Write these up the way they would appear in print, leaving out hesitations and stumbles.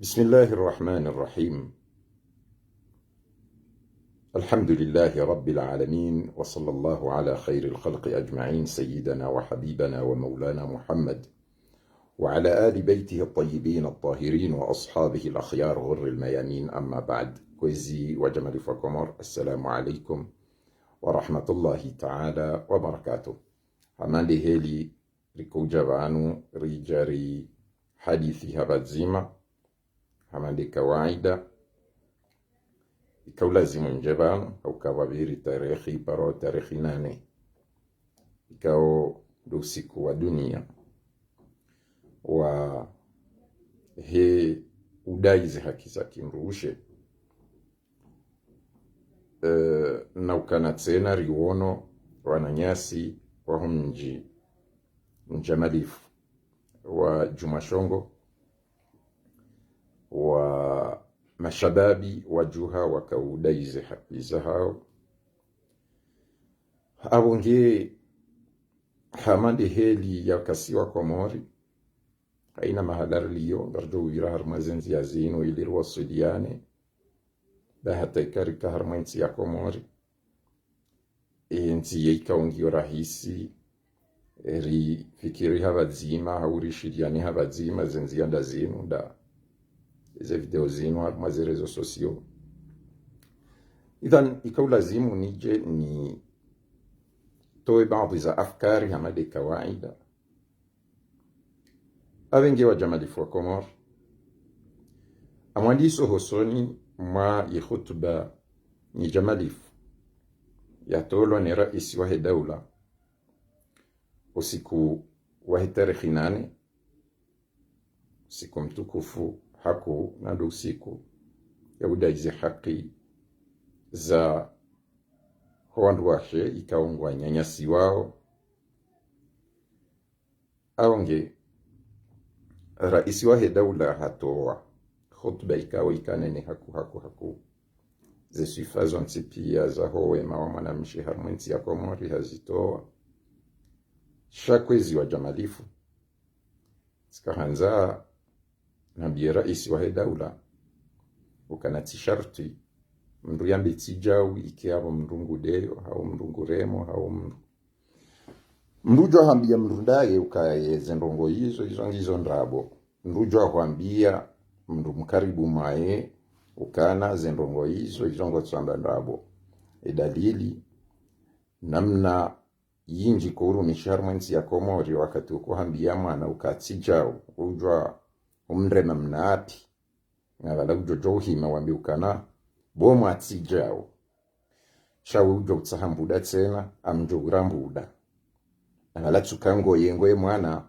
بسم الله الرحمن الرحيم. الحمد لله رب العالمين، وصلى الله على خير الخلق أجمعين، سيدنا وحبيبنا ومولانا محمد وعلى آل بيته الطيبين الطاهرين وأصحابه الأخيار غر الميامين، أما بعد. كويزي وجمال فكمر، السلام عليكم ورحمة الله تعالى وبركاته. hamandi heli rikuja vanu rijari hadithi habazima hamandi kawaida ikaulazimu njebanu haukawaviri tarehi paro tarehi 8 ikao usiku wa dunia wa he udaizi haki za kimrushe na ukana tena riwono wananyasi wa humji mjamalifu wa Jumashongo wa mashababi wa juha wakaudaize haki za hao abonge hamandi heli ya kasiwa kwa mori haina mahadar liyo darjo wira harmazenzi ya zinu ili ruwasudiane bahata ikarika harmainsi ya komori nzi yikaungiyo rahisi ri fikiri habazima haurishiriani habazima zenzi yanda zinu da ize video zinu mazerezo sosio. Idhan ikaulazimu nije ni toe baadhi za afkari hamadi kawaida awengi wa jamalifu wa Komor amwandiso hosoni ma khutba ni jamalifu yatolwa ni raisi wa daula usiku wa tarehe 8 usiku mtukufu haku na ndo usiku ya udaizi haki za hoandu wake ikaungwa nyanyasi wao aonge raisi wa daula hatoa khutba ikawa ikanene haku zesifazo nsipia za howe mawa mwanamshi harmwensi ya Komori hazitoa shakwezi wa jamalifu sikahanza nambie raisi wa daula ukanati sharti mndu yambe tijau ikiabo mndungu deyo hau mndungu remo hau mndujo hambia mndundaye ukayeze ndongo hizo ngizo ndrabo mndujo hambia mndu mkaribu mae ukana zendongo hizo ngo tsamba ndrabo dalili namna yinji kuru misharmwensi ya Komori wakati ukuhambia mwana ukatsijau ujwa umrema mnaati ngala ujojo hima wambi ukana bomu atsijau shawe ujo tsahambuda tsena amjo urambuda ngala tsukango yengo mwana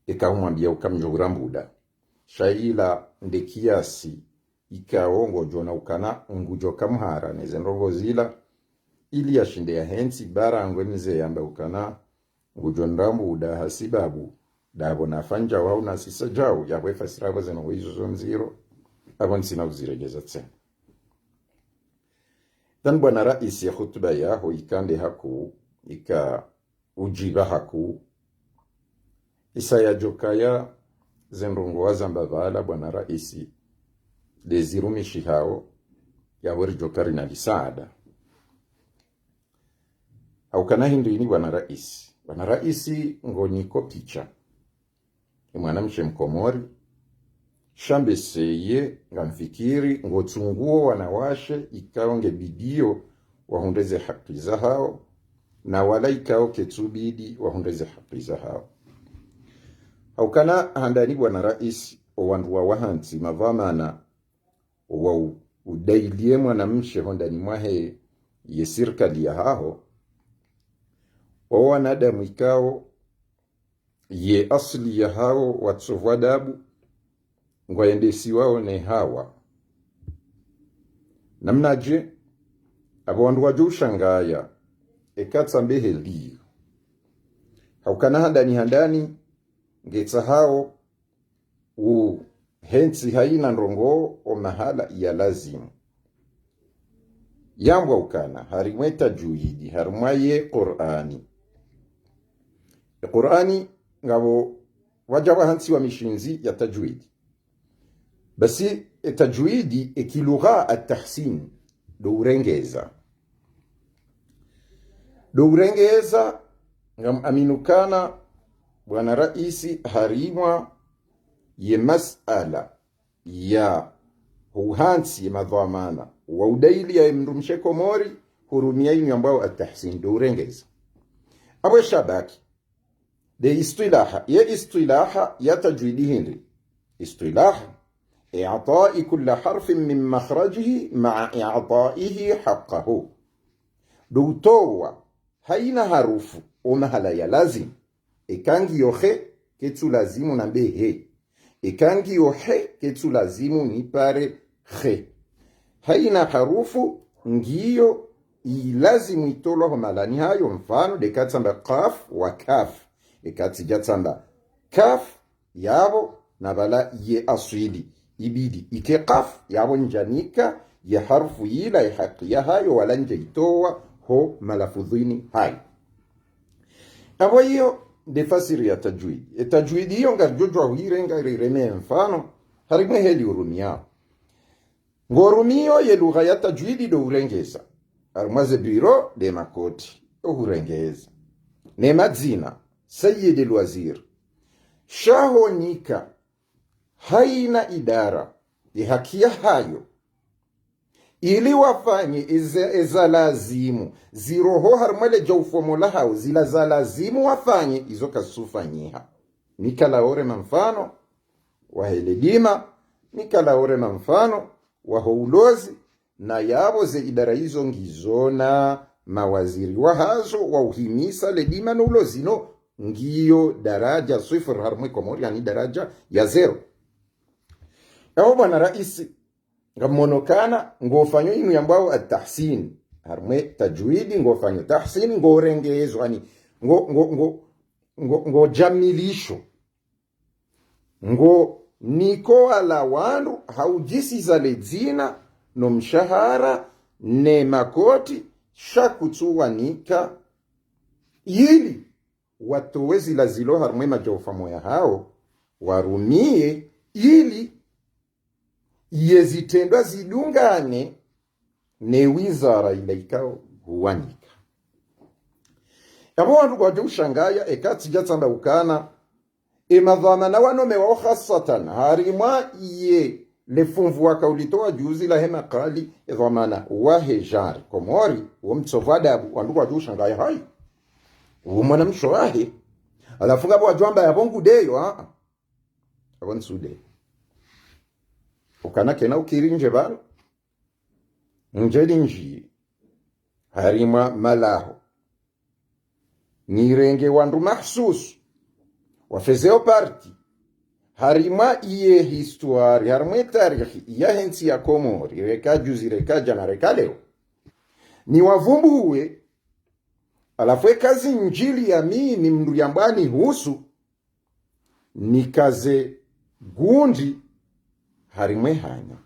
ikaumwambia ukamjo urambuda shaila ndekiasi ikaongo jona ukana ngujo kamhara nezendongo zila ili ashinde ya hensi barangwe mze yamba ukana ngujo ndambuda hasibabu dabo nafanja wao na sisa jau ya wefa sirabo zeno hizo zonziro abon sina uziregeza tena. Dan bwana raisi ya khutba yaho ikande haku ika ujiba haku isa ya jokaya zendongo wazamba vala bwana raisi dezirumishi hao ya wari jokari na lisaada au kana hindu ini bwana raisi ngoniko picha mwanamshe mkomori shambe seye ngamfikiri ngotsunguo wanawashe ikaonge bidio wahundeze haki za hao na wala ikao ketsubidi wahundeze haki za hao haukana handani bwana rais owandu wa wahansi mavamana wa udailie mwanamshe hondani mwahe ye sirkali ya hao wanadamu ikao ye asli ya hao watsovwadabu ngwaendesi wao ne hawa namnaje abandu wajushangaya ekatsa mbehe liyo haukana handani ngetsa hao hensi haina ndongo o mahala ya lazimu yambwa ukana harimweta juhidi harimwaye Qur'ani ngabo wajawa hansi wa mishinzi ya tajwidi basi tajwidi ekilugha at-tahsin do urengeza ngam aminukana bwana raisi harimwa ye masala ya huhansi madhamana wa udaili ya mrumshe Komori hurumia inu ambao at-tahsin do urengeza abo shabaki de istilaha ya tajwidi hindi istilaha إعطاء كل حرف من مخرجه مع إعطائه حقه دوتوا هين حرف ومهلا يا لازم إكانجي يوخي كتو لازم نبه هي إكانجي يوخي كتو لازم نباري خي هين حرف نجيو لازم يتوله ملاني هايو مفانو دي كاتسamba قاف وكاف إكاتسamba كاف يابو نبالا يه أصيلي ibidi ike qaf yabo njanika ya harfu ila ya haki ya hayo wala nje itoa ho malafudhini hayo. Abo hiyo defasiri ya tajwidi. Tajwidi hiyo ngarjojwa huirenga rireme mfano harimwe heli urumia. Ngorumio ye lugha ya tajwidi do urengeza. Armaze biro de makoti urengeza. Ne madzina Sayyid al-Wazir. Shaho nika haina idara ihakia hayo ili wafanye eza lazimu ziroho harmale jaufomola hao zila za lazimu wafanye izo kasufanyiha nikalaore mfano wa heledima nikalaore mfano wa houlozi na yabo ze idara hizo ngizona mawaziri wa hazo wa uhimisa ledima na ulozi no ngiyo daraja sifur harmwe Komori yani daraja ya 0. Yao bwana raisi ngamonokana ngofanyo inu ambao at-tahsin harmwe tajwidi ngofanyo tahsin ngorengezo yani ngo jamilisho ngo niko ala wandu haujisi za ledzina no mshahara ne makoti shakutsuwa nika ili watowezi lazilo harmwe majofamo ya hao warumie ili yezitendwa zidungane ne wizara ilaikao huwanika. Yabo wandu kwa ushangaya ekati jatsamba ukana madhamana wanome wao khasatan harimwa ye lefumvu wakaulitoa juzi la hema kali dhamana wahejar Komori wamtsovada wandu kwa ushangaya hai umwana mshoahe alafunga bwa jwamba yabongu deyo abonsude ukana kena ukirinje balo njelinji harima malaho nirenge wandu mahsus wafezeo parti harima iye histoire harima tarikhi ya hensi ya Komori reka juzi reka jana reka leo ni wavumbuwe alafwe kazi njili ya mimi mndu yambani husu nikaze gundi harimwe hanya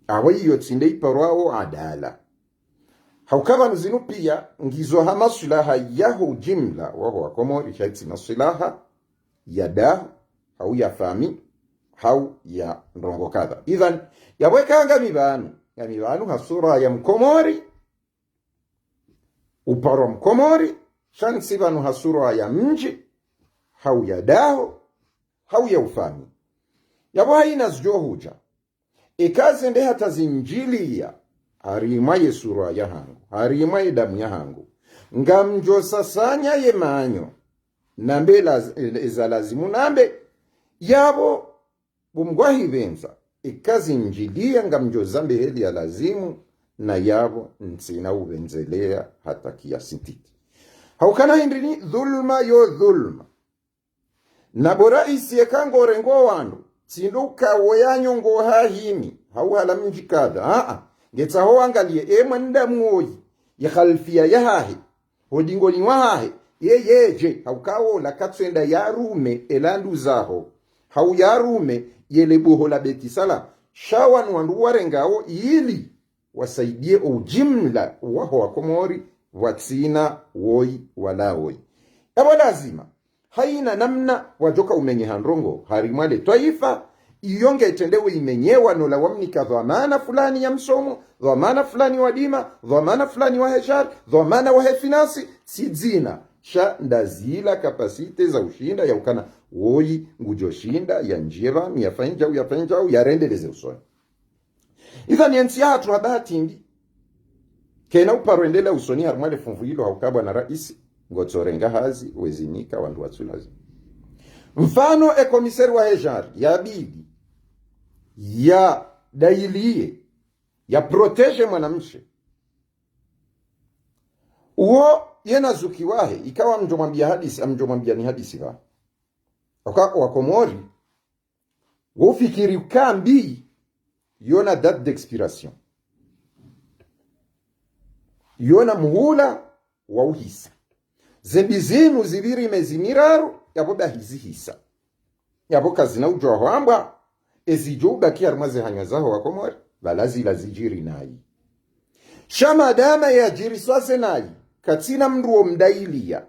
awe iyo tsinde iparwao adala haukaba nuzinu pia ngizo hama sulaha yaho jimla waho Komori shaitsi masulaha ya da hau ya fami hau ya ndongo kadha idhan yaweka ngamibanu hasura ya Mkomori uparo Mkomori shansi banu hasura ya mji hau ya daho hau ya ufami yabo haina zjohuja ikaze nde hata zinjilia harimaye sura ya hangu harimaye damu ya hangu ngamjo sasanya ye manyo nambe za lazimu nambe yabo bumgwahi benza ikaze njilia ngamjo zambe heli ya lazimu na yabo nsina ubenzelea hata kiasi titi haukana hindrini dhulma yo dhulma na bora isieka ngorengo wandu sinduka woyanyo ngo hahimi hauhala mjikada ngetsa ho angalie mwanda mwoyi ya khalfia ya hahi hodingo ni wahahe yeje haukawo la katsenda ya rume elandu zaho hau ya rume yelebuho la betisala shawan wandu warengao ili wasaidie ujimla waho wa Komori watsina woi wala woi abo lazima haina namna wajoka umenye handrongo harimwale taifa iyonge itendewe imenyewa nola wamnika dhamana fulani ya msomo, dhamana fulani wa dima, dhamana fulani wa heshar, dhamana wa hefinasi, sidzina sha ndazila kapasite za ushinda ya ukana woi ngujoshinda ya njira miyafanjau yarendeleze usoni. Idha ensi hatu habati indi kena uparwendela usoni harumale funvu hilo haukabwa na raisi ngotsorenga hazi wezinika wandu watsulazi. Mfano komiseri wa heshar ya bidi ya dailie ya protege mwanamshe uo yena zukiwahe ikawa mjomwambia hadisi amjomwambia ni hadisi ha wakomori wofikiri ukambi yona date d'expiration yona muhula wa uhisa zembizinu zibiri mezimiraru yaboba hizi hisa yaboka zina ujwa hwamba ezijoba kia rumaze hanyazaho wakomori balazi lazijiri nayi shama dama ya jiri swase nayi katina mruo mdailia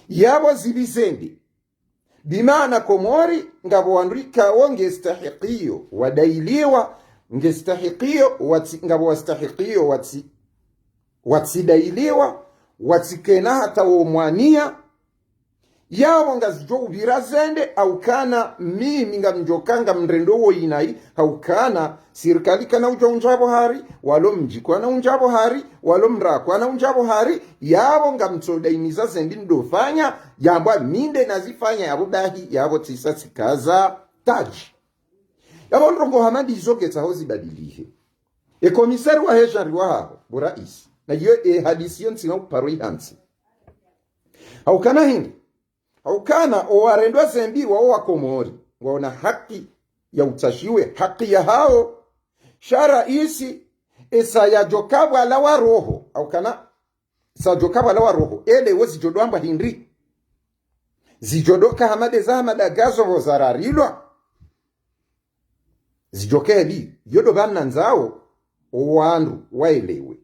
yabo zibizendi bimana komori ngabo wandrika ngestahiqiyo wadailiwa ngestahiqiyo ngabo wastahiqiyo dailiwa watikena hata womwania yabo ngazijo ubirazende au kana mimi ngamjokanga mrendo wo inai au kana serikali kana unjabo hari walo mjikwa na unjabo hari walo mrakwa na unjabo hari yabo ngamtsodaimiza zendi ndofanya yamba minde nazifanya yabo dahi yabo tisa sikaza taji yabo ndongo hamadi izoketa hozi badilihe komisari wa heshari wa hao borais na yo hadisi yonsi na paroi hansi au kana hindi au kana owarendwa zembi wao wakomori waona haki ya utashiwe haki ya hao shara isi esa ya jokabwa la wa roho au kana sa jokabwa la wa roho ele wozi jodwamba hindri zijodoka hamade za madagazo wozararilwa zijokeli yodo bana nzao owandu waelewe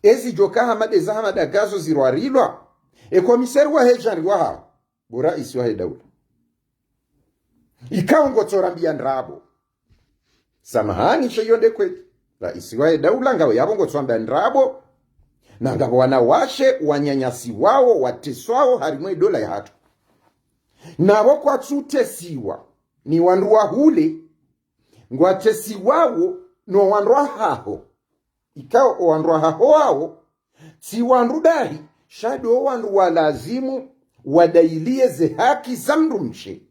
ezi joka hamade za madagazo zirwarilwa komiseri wa hejari wa hao boraisi wa hedaula ikawa ngotsorambia ndrabo samahani sheyonde kwetu raisi wa hedaula ngao yabo ngotsorambia ndrabo na ngabo wanawashe wanyanyasi wao wateswao harimwe dola ya hatu nabo kwa tsutesiwa ni wanduwa hule ngwatesi wao no wanduwa haho ikawa wanduwa haho wao si wandudahi shado wandu walazimu wadailie ze haki za mrumshe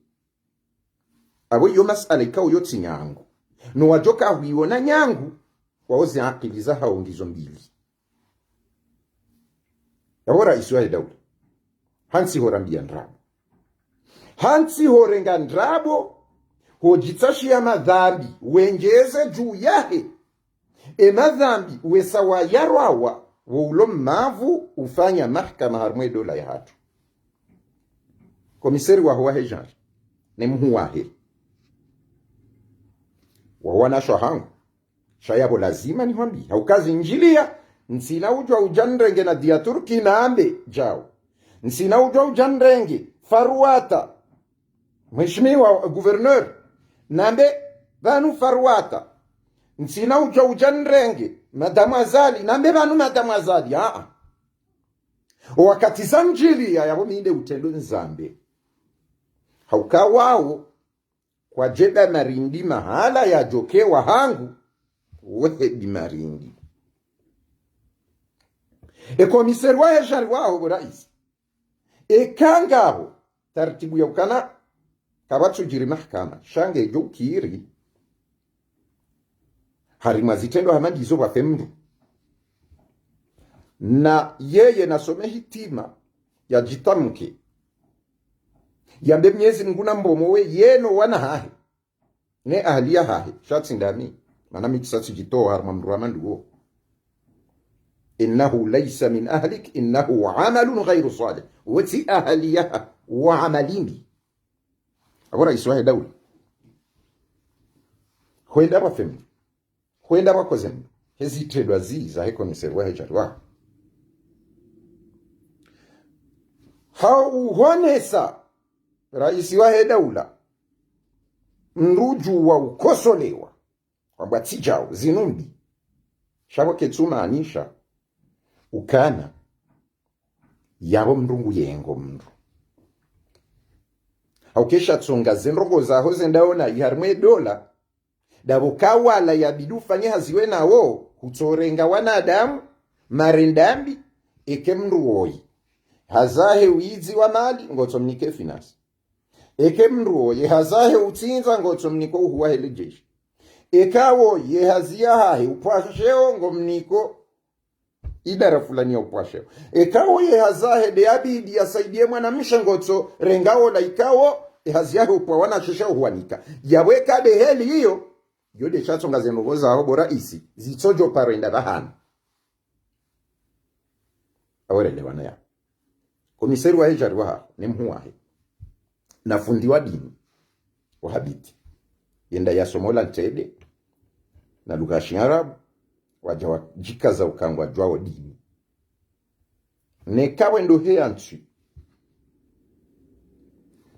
abo yo masala ikawo yotsi nyangu no wajoka huiona nyangu waoze akili za hao ndizo mbili yawora Israeli daula hansi horambia ndrabo hansi horenga ndrabo hojitsashi ya madhambi wenjeze juu yahe madhambi wesawa yarwawa woulo mavu ufanya mahkama harumwe dola ya hatu komiseri wa huwa hejari ne mhuwahe wawana shahangu shayabo lazima ni hambi haukazi injilia nsina ujwa ujanrenge na diaturki na ambe jao nsina ujwa ujanrenge faruata mheshimiwa guverneur nambe vanu faruata nsina ujwa ujanrenge madamu azali nambe vanu madamu azali wakati zanjilia yabo minde utendo nzambe hauka wao kwa jeda marindi mahala ya jokewa hangu wehe marindi komiseri wa heshari wao borais kangaho tartibu ya ukana kabatsu jiri mahkama shange jokiri harima zitendo hamandi izo wafemdu na yeye nasome hitima ya jitamke yambe mnyezi nguna mbomowe yeno wana hahe ne ahliya hahe shatsi ndami mana mikisatsi jitoa harma mruamandu wo innahu laysa min ahlik innahu amalun ghayru salih wati ahliyaha wa amalini agora iswahe daula kwenda bafemi kwenda bakozemu hezitedwa ziza hekomiseri wa hejarwa hau honesa raisi wa hedaula mruju wa ukosolewa kwamba tijao zinumbi shabo ketsuma anisha ukana yabo mrungu yengo mndu haukesha tsonga zenrongo zaho zendaona iharmwe dola dabo kawala ya bidu fanye haziwe nawo hutsorenga wanadamu marendambi eke mndu woi hazahe uizi wa mali ngotso mnike finance eke mndu woi hazahe utsinza ngotso mniko uhuwa hele jeshi ekawo ye hazia hahe upwasheo ngomniko idara fulani ya upwasheo ekawo ye hazahe de abidi ya saidie mwana mshangotso rengawo la ikawo hazia hahe upwa wana shesha uhuwanika yaweka de heli hiyo yode chatsonga zenogoza aho bora isi zitsojo parenda bahana awere lewana ya komiseri wa hejari waha ni mhuwahe na fundi wa dini wahabiti yenda ya somola ntede na lugha Kiarabu waja wajikaza ukangwa jwao dini nekawe ndo hea nchi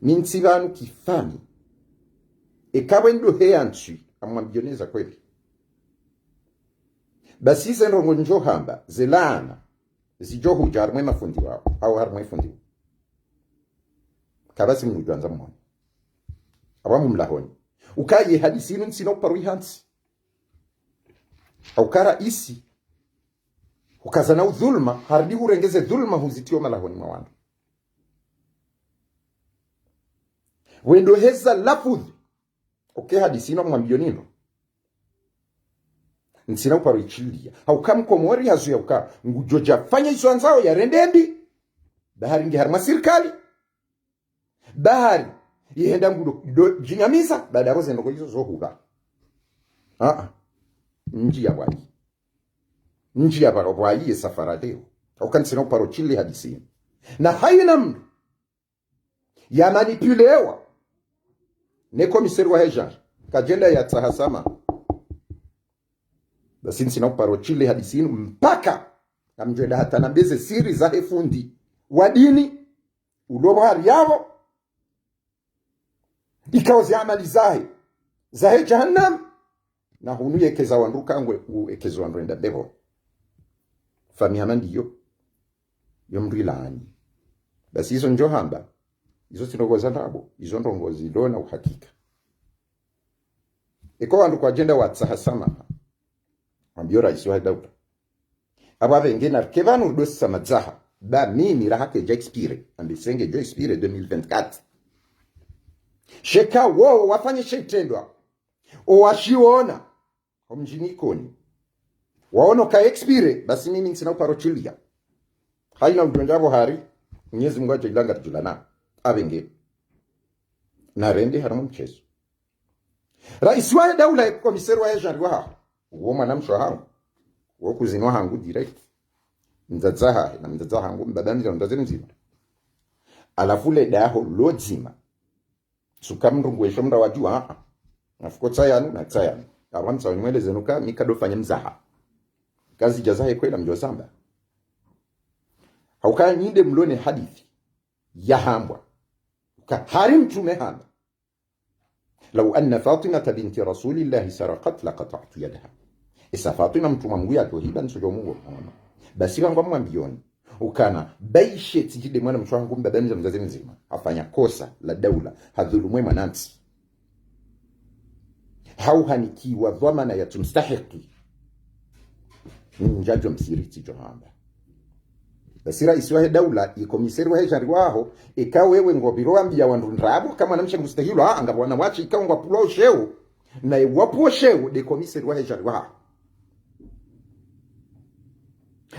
minti vanu kifani ekawe ndo hea nchi amwambioneza kweli basi zenrongo njo hamba zelana zijo huja harmwe mafundi wao au harmwe fundi kabasi mnujanza mwani awamu mlahoni ukaye hadisinu nsino parui hansi haukara isi ukazana udhulma hardi urengeze dhulma huzitio malahoni mwandu wendo heza lafudhi hadisino mwambionino nsina uparo ichilia haukamkomori hazu ya uka ngujoja fanya iso anzao ya rendendi bahari nge harma sirikali bahari yehenda ngudo jinyamiza baada roze ndoko hizo zohuga nji ya bwayi safara leo haukansina uparo chili hadisino na haina mdu ya manipulewa ne komiseri wa hejar kajenda ya tahasama basi nsina uparo chile hadisinu mpaka amjweda hata nambeze siri za hefundi wa dini ulobo hari yao ikawa zi amali zahe jahannam na hunu yekeza wanduka ngwe uekezo wanduenda bebo famihama ndiyo yomri laani basi hizo njo hamba hizo sinogoza nabo hizo ndongozi dona uhakika iko wandu kwa agenda wa tsahasama ambio raisi wa daula ababe ngena kevanu dosa madzaha ba mimi rahake ja expire ambisenge jo expire 2024 sheka wo wafanye shetendwa o washiona omjinikoni waono ka expire basi mimi nsina uparochilia haina udonjabo hari Mwenyezi Mungu aje ilanga tujulana abenge na rende haramu mchezo raisi wa daula komiseri wa hejar wa uwo mwanamsho hangu uwo kuzinwa hangu direct mzazaha na mzazaha hangu mbadani ndazeni mzima alafule daho lozima sukamrungu eshomra wajua nafuko tsayanu na tsayanu awanza wenwele zenuka mikado fanya mzaha kazi jazahe kwela mjosamba haukaa nyinde mlone hadithi ya hambwa hari mtume hamba لو أن فاطمة بنت رسول الله سرقت لقطعت يدها إسا فاطمة متوما مغويا توهيبا سجومو بس يبقى mwambioni ukana baisheti jide mwana mchwa ngum badani mzazi mzima afanya kosa la daula hadhulumwe manansi hauhanikiwa dhamana ya tumstahiki njajo msiriti johamba basi raisi wa daula ikomiseri wa hejari waho ikawa wewe ngobiro ambia wandu ndrabo kama namsha mustahilo angabwana wachi ikawa ngwapulo sheu na wapuo sheu de komiseri wa hejari waho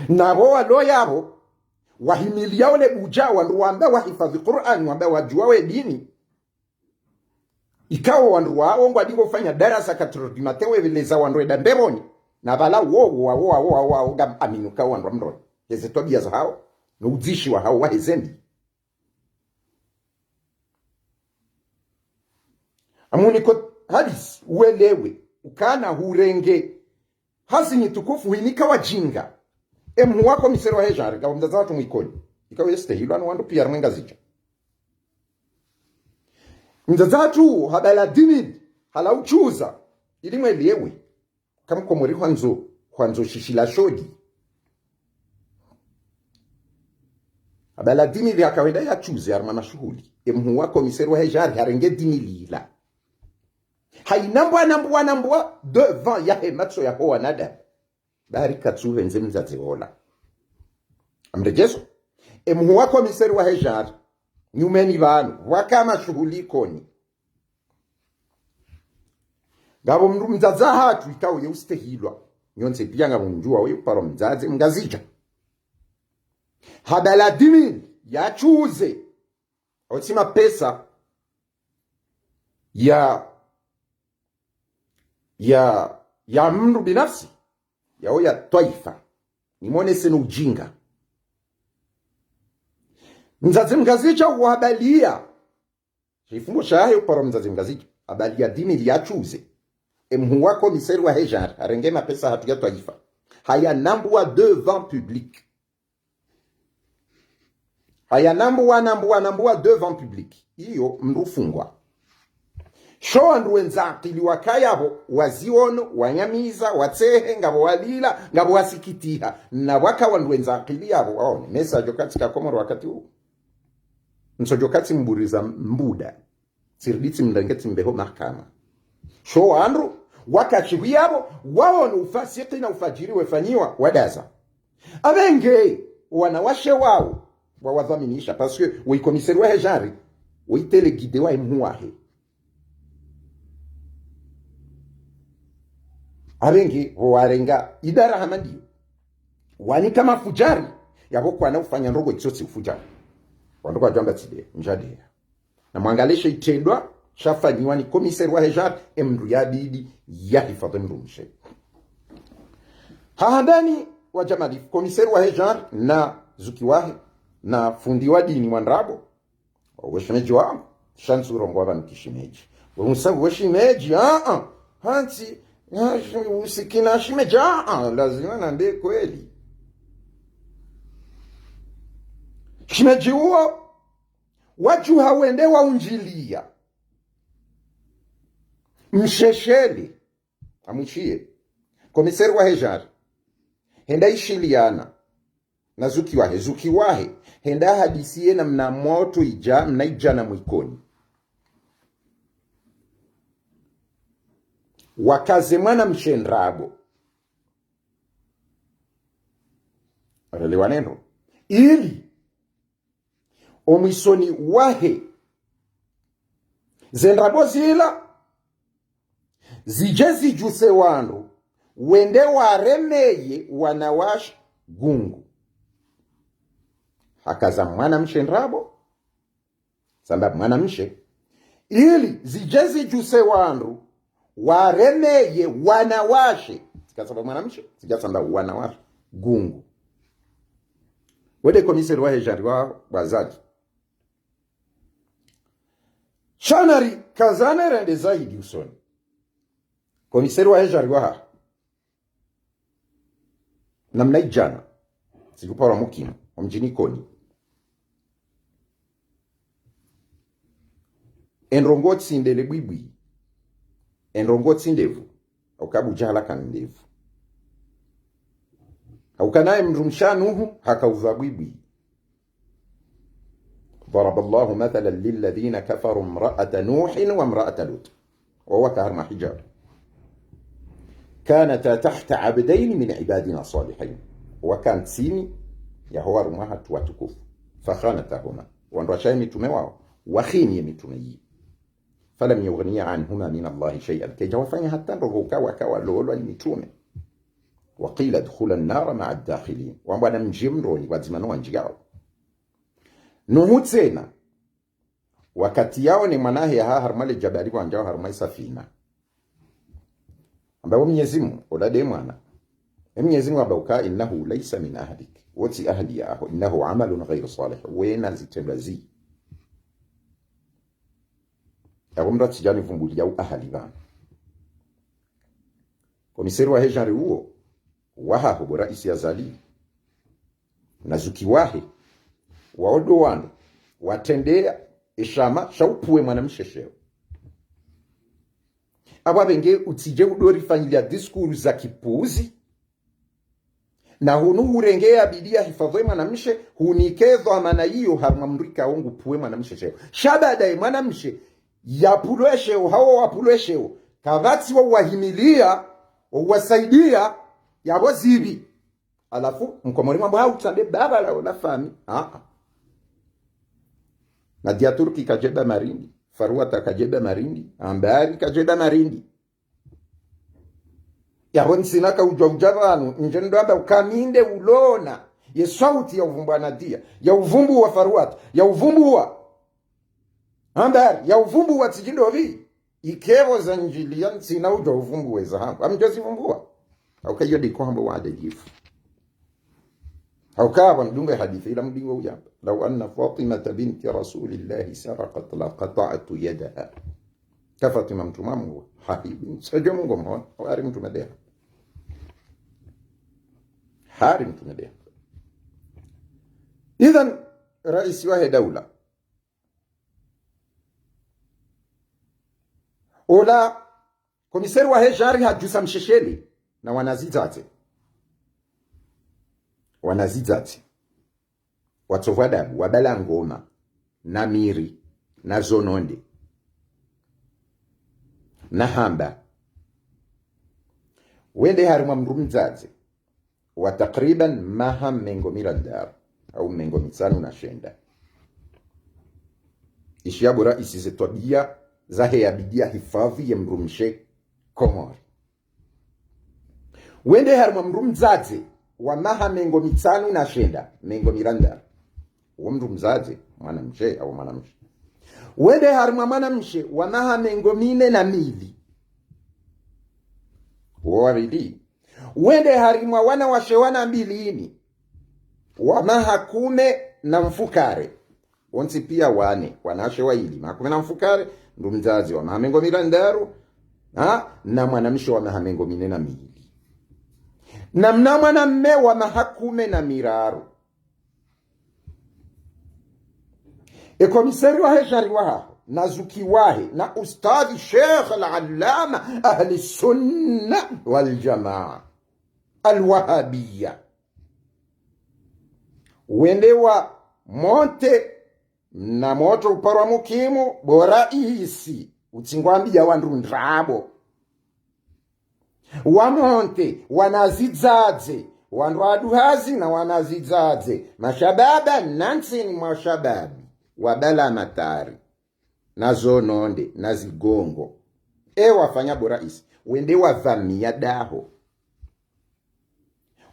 nabo walo yabo wahimilia wale uja wandu wamba wahifadhi Qur'an wamba wajua we dini ikawa wandu wao ngwa dingo fanya darasa katrodi matewe vileza wandu eda mbeboni na bala wo gam aminuka wandu mroni heze tobia za hao na udzishi wa hao wahezendi amuniko hadis uelewe ukana hurenge hasi ni tukufu hinika wajinga emu wako misero wa hejari gawa mzaza watu mwikoni ikawa yeste hilo anu wandu pia rmenga zicha mzaza watu habala dini hala uchuza ili mwelewe kama komori kwanzo shishila shodi abala dini li akawenda ya chuze armana shughuli emhuwa komiseri wa hejari harenge dini lila hainambwa devant ya hematso ya hoa nada bari katsuve nze mzazi hola amrejeso emhuwa komiseri wa hejari nyumeni vanu wakama shughuli koni ngabo mndu mzaza hatu ikawo yeustehilwa nyonse pia ngabo mjua wewe paro mzazi mngazija habala dimi ya chuze otima pesa ya mndu binafsi ya taifa nimone senu ujinga mzazi mngazija uhabalia shifungo shahe paro mzazi mngazija habalia dimi ya chuze emhuwa komiseri wa hejar arenge mapesa hatu ya taifa haya nambwa devant public haya nambwa devant public iyo mrufungwa showa nduwenza akili wakayabo waziono wanyamiza watsehe ngabo walila ngabo wasikitiha na wakawa nduwenza akili yabo waone message katika komoro wakati huu nsojo kati mburiza mbuda sirditi mndangeti mbeho mahakama showa andru wakati yabo waone ufasiki na ufajiri wefanyiwa wadaza abenge wanawashe wao wawadhaminisha parce que komiseri wa hejari uitele guide wa imhuahe abengi warenga idara hamandi wani kama fujari yabo kwa na ufanya ndogo itsotsi fujari wando kwa jamba tide njade na mwangalishe itendwa shafanywa ni komiseri wa hejari emru ya bidi ya hifadhi mrumshe hahandani wa jamali komiseri wa hejari na zukiwahe na fundi wa dini wandrabo weshimeji wangu shansuro ngwaba mkishimeji wumusabu weshimeji hansi usikina shimeji lazima nande kweli shimeji huo waju hawende wa unjilia mshesheli amuchie komiseri wa hejari henda ishiliana na zukiwahe henda hadisie na mna moto mnaijana mwikoni wakaze mwana mshendrabo arelewa neno ili omwisoni wahe zendrabo zila zijezi juse wandu wende waremeye wanawash gungu hakaza mwana mshendrabo sababu mwana mshe ili zijezi juse wandu waremeye wanawashe sikasaba mwana mshe sikasamba wanawashe gungu wede komiseri wa hejari wa wazaji shanari kazane rende zaidi usoni komiseri wa hejari wa namna ijana sikupara mukimu mjini koni enrongotsi ndele bwibwi enrongotsi ndevu aukabu jala kan ndevu aukanaye mrumshanuhu hakauva bwibwi ضرب الله مثلا للذين كفروا امرأة نوح وامرأة لوط وهو كهرم حجاب كانتا تحت عبدين من عبادنا صالحين وكانت سيني يهوى رماها واتكوف فخانتهما وانرشاي متوموا وخيني متومي فلم يغني عنهما من الله شيئا كي جوافاني حتى رغوكا وكاوا لولو المتومي وقيل ادخل النار مع الداخلين وانبانا مجمروني وازمانو انجياو nuhutsena wakati yao ni manahe ya harmale jabari kwa njao harmai safina ambayo mnyezimu odade mwana mnyezimu abauka innahu laysa min ahlik wati ahli yaho innahu amalun ghayr salih wena zitendazi agomra tijani vumbuli ya ahli bana komiseri wa hejari huo waha hubora isi azali nazukiwahe waodo wanu watendea ishama shaupuwe mwana mshesheo aba benge utije udori fanyilia diskuru za kipuzi na hunu urengea bidia hifadhwe mwanamshe hunikezo amana hiyo harumamrika ongu puwe mwanamshe cheo shabada mwanamshe yapulwesheo hawo wapulwesheo kavati wa wahimilia wasaidia yabo zibi alafu mkomori mambo hautambe baba la olafami na dia Turki kajeba marindi Faruata kajeba marindi ambari kajeba marindi yabon sinaka ujavanu njendo amba ukaminde ulona ye sauti ya uvumbu anadia ya uvumbu wa Faruata ya uvumbu wa ambari ya uvumbu wa tijindo vi ikevo za njilian sina uja uvumbu weza hangu amjozi vumbua auka hiyo diko hambo wade jifu auka wandunga hadithi ila mdingo ujamba law anna Fatimata binti Rasulillahi saraqat la qata'tu yadaha ka Fatima mtumamu habibi sajo mungu mhon hari mtu medeha hari mtu medeha idhan rais wa dawla ola komisari wa hejari hajusa mshesheli na wanazidate watovadabu wabala ngoma na miri na zononde na hamba wende harumwa mrumzaze wa takriban maha mengo miradar au mengo mitsanu na shenda ishiabura isizetwabia zahe ya bidia hifadhi ya mrumshe Komori wende harumwa mrumzaze wa maha mengo mitsanu na shenda mengo miranda wa mrumzaze mwanamshe au mwanamshe wende harumwa mwanamshe wa maha mengo mine na mili waridi wende harumwa wana washewana mbilini wa maha kume na mfukare onsi pia wane wanashe wa ili makume na mfukare mrumzaze wa maha mengo mirandaru na mwanamshe wa maha mengo mine na mili na mnamwana mme wa mahakume na miraru komisari wahe shari waha na zuki wahe na ustadhi Sheikh al-Allama ahli sunna wal jamaa al-wahabiyya wende wa monte na moto uparwa mukimu bora isi utingwambia wandu ndrabo wamonte wanazidzaze wandu aduhazi na wanazidzaze mashababa nansini mashababi wabala matari na zononde na zigongo wafanya bora isi wende wavamia daho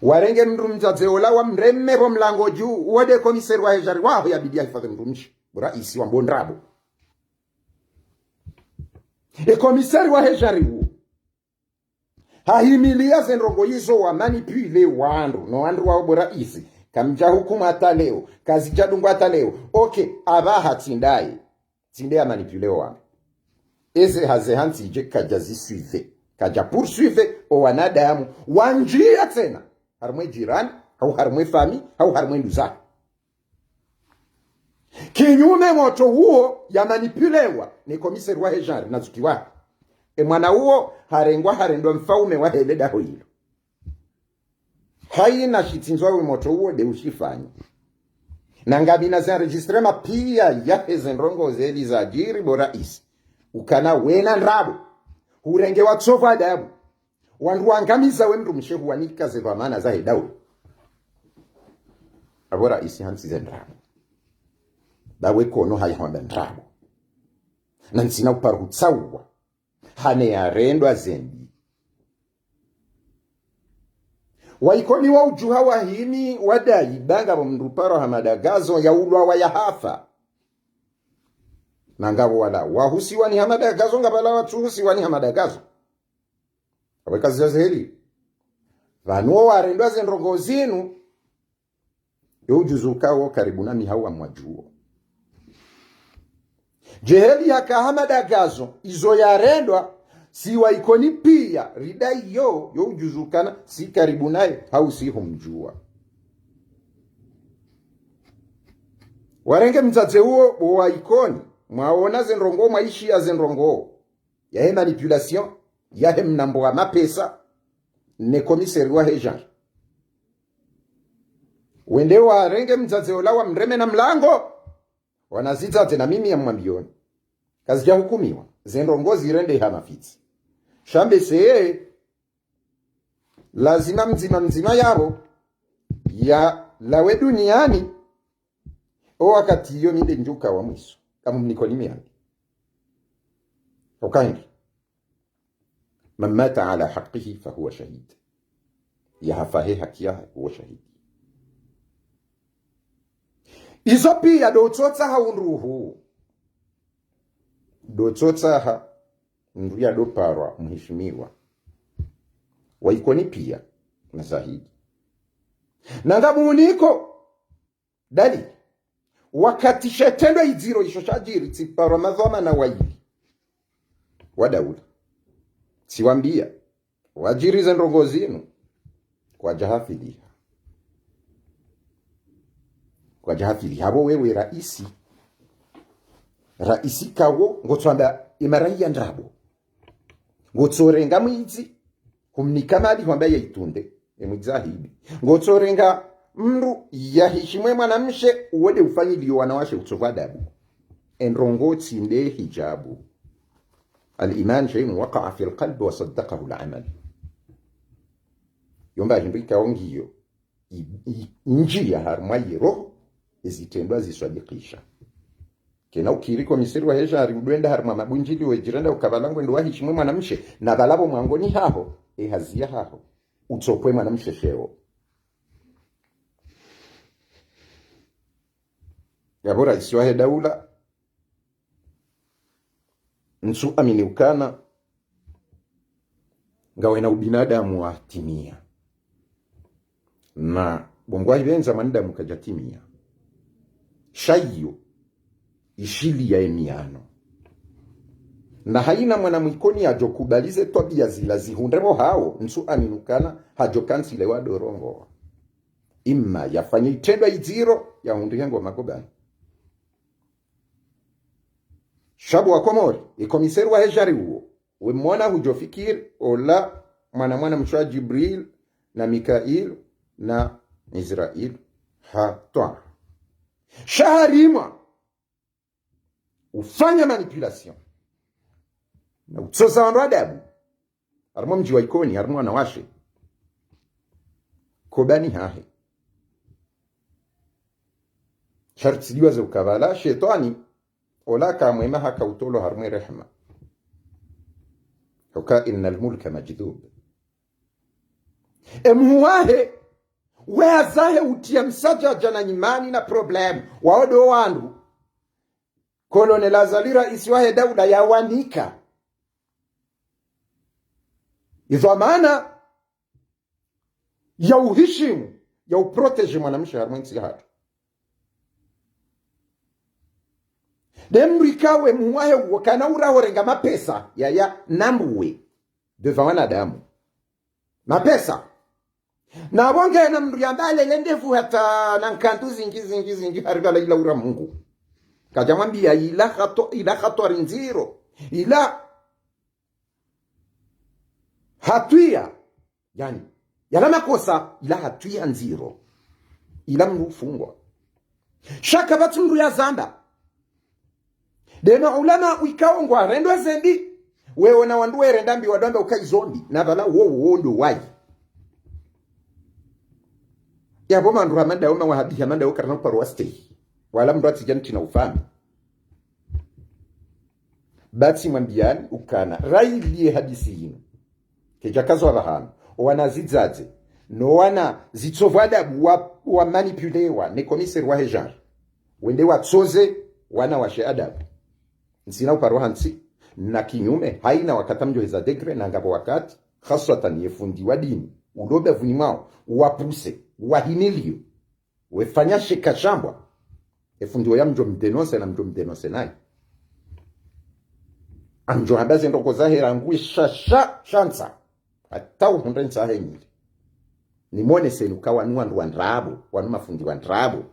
warenge mrumzaze ola wa mremebo mlango juu wade komisari wa hejari waho ya bidia hifadhi mrumshi bora isi wa mbondrabo komisari wa hejari huo hahimilia zenrongo hizo wa manipule wandu no wandu wa bora isi kamja hukuma hata leo kazi jadungu hata leo abaha tindai tindea manipule wandu eze haze hansi je kajazi suive kaja poursuive o wanadamu wanjia tena harumwe jirani au harumwe fami au harumwe nduza kinyume moto huo ya manipulewa ni komisari wa hejari na zukiwa mwana huo harendwa mfaume wa heleda hoilo haina shitinzwa we moto huo de ushifanya na ngabina za registrema pia ya hezenrongo zeli za jiri bora isi ukana wena nrabo urenge watsofa adabu wandu wangamiza we mru mshehu wanika zewa maana za hedau abora isi hansi ze nrabo dawe kono hayahonda nrabo na nsina uparutsawa hane ya rendwa zembi waikoni wa ujuha wa hini wadai banga mruparo hamadagazo ya ulwa wa ya hafa nangabo wala wahusiwa ni hamadagazo ngabala watuhusiwa ni hamadagazo aweka zazeli vanuo warendwa zenrongo zinu yo ujuzukawo karibu na mihawa mwajuo jeheli ya kahamadagazo izo yarendwa si waikoni pia ridai yo ujuzukana si karibu naye au si humjua warenge mzaze huo waikoni mwaona zenrongo maishi ya zenrongo ya manipulation ya mnambo wa mapesa ne komiseri wa hejan wende wa renge mzaze olawa mreme na mlango wanazita tena mimi ya mwambioni kazi ya hukumiwa zendongozi rende ha mafiti shambe seye lazima mzima yabo ya lawe duniani o wakati hiyo minde njuka wa mwiso kama mnikoni miyangi ukaindi man mata ala haqqihi fahuwa shahid ya hafahe haki ya huwa shahid izo pia dototsa haunruhu dototsa ha nduya doparwa mheshimiwa waikoni pia na zahidi nanga muniko dali wakati shetendo iziro isho shajiri tiparwa madhoma na waili wadaula siwambia wajirize ndongo zinu kwa jahafiliha habo wewe raisi kawo ngotwamba imaraia ndabo ngotsorenga mwizi kumnikamali kwamba yaitunde emwizahidi ngotsorenga mndu yahishimwe mwanamshe uwede ufanyiliyo wanawashe utsova adabu enrongo tsinde hijabu al-iman shay'un waqa'a fi al-qalbi wa saddaqahu al-amal yomba jimbika ongiyo njia harmayiro izitendwa ziswadikisha kena ukiriko misiri wa heja harimdwenda harma mabunjili wejirenda ukabalango ndo wahishimwe mwanamshe na balabo mwangoni haho hazia haho utsopwe mwanamshe sheo yabora isiwahe daula nsu amini ukana ngawe na ubinadamu wa timia na bongwa hibenza mandamu kajatimia shayo ishili ya emiano na haina mwana mwikoni ajokubalize tabia zila zihundrebo hao nsu aminukana hajokansile wa dorongo imma yafanye itendwa iziro ya hundihengo magobani shabu wa komori ikomiseri wa hejari huo we mwona hujofikir ola mwana mshwa Jibril na Mikail na Israel hatwa shaharima ufanya manipulation na utsoza wandu adabu harimo mji wa ikoni harimo wanawashe kobani hahe sharti diwa za ukavala shetani olaka mwema haka utolo harimo rehma huka innal mulka majdub emuwahe weazahe utia msaja jana nyimani na problem waodo wandu Kolonel Azalira isiwahe daula ya wanika izo maana ya uhishimu ya uprotege mwanamsha harmwensi hatu demrikawe muwahe wakana urahorenga mapesa ya nambuwe deva wanadamu mapesa na bonge na mndu yambale lendefu hata nankantu zingi haribala ila ura mungu kajamwambia ila khato rinziro ila hatuya yani yala makosa ila hatuya nziro ila mnufungwa shaka batu mndu ya zanda deno ulama wikaongwa rendo zendi wewe na wanduwe rendambi wadambe ukai zombi na bala wo ndo wai ya boma ndo amanda uma wahabi amanda ukarna parwaste wala mrati janti na ufami bati mwambiani ukana raili hadisi hino kejakazo wabahano wanazidzaze no wana zitsovada wa manipulewa ne komiseri wa hejar wende watsoze wana washe adabu nsina uparwa hansi na kinyume haina wakatamjo heza degre na ngabo wakati khaswatan yefundi wa dini ulobe vunimao wapuse wahinilio wefanya shika shambwa efundi ya mjo mdenose na mjo mdenose naye amjo habaze ndoko zahera ngui shansa atau hundensa henyi nimone senuka wanu wandrabo wanu mafundi wandrabo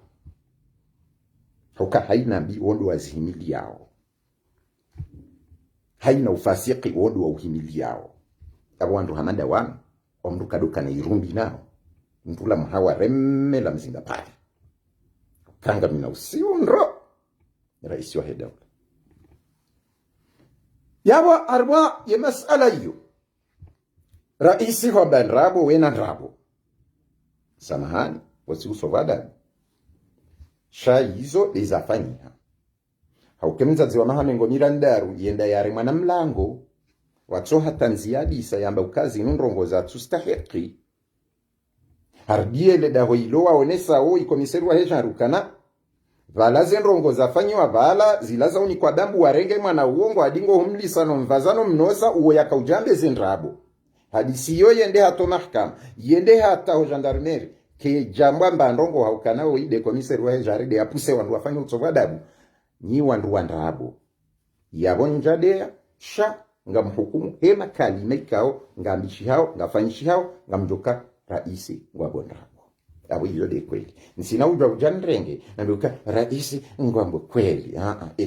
hauka haina mbi wondo wazihimili yao haina ufasiki wodu wa uhimili yao abo wandu hamanda wanu omru kaduka na irumbi nao ntula mhawa remme la mzinga pale kanga mina usiundro raisi wa hedaula yawa arwa ye masala hiyo raisi wa banrabo wena nrabo samahani wasiuso vada shaizo lizafanyia haukemza ziwa mahamengo mirandaru yenda yare mwana mlango watsoha tanziadi sayamba ukazi nunrongoza tustahiki hardiele daho ilowa onesa o ikomiseri wa heja rukana vala zenrongoza fanyiwa vala zilaza uni kwa dambu warenge mwana uongo adingo humlisano mvazano mnosa uo yaka ujambe zenrabo hadisi yo yende hato mahkama yende hata ho gendarmerie ke jambwa mbandongo haukana o ide komiseri wa heja rede apuse wandu wafanyi utsowa dabu ni wandu wandrabo yabonjadea sha ngamhukumu hema kalime kao ngambishi hao ngafanyishi hao ngamjoka raisi ngwabondrabo abo hilo de kweli nsina ujwa ujandrenge nambioka raisi ngwambo kweli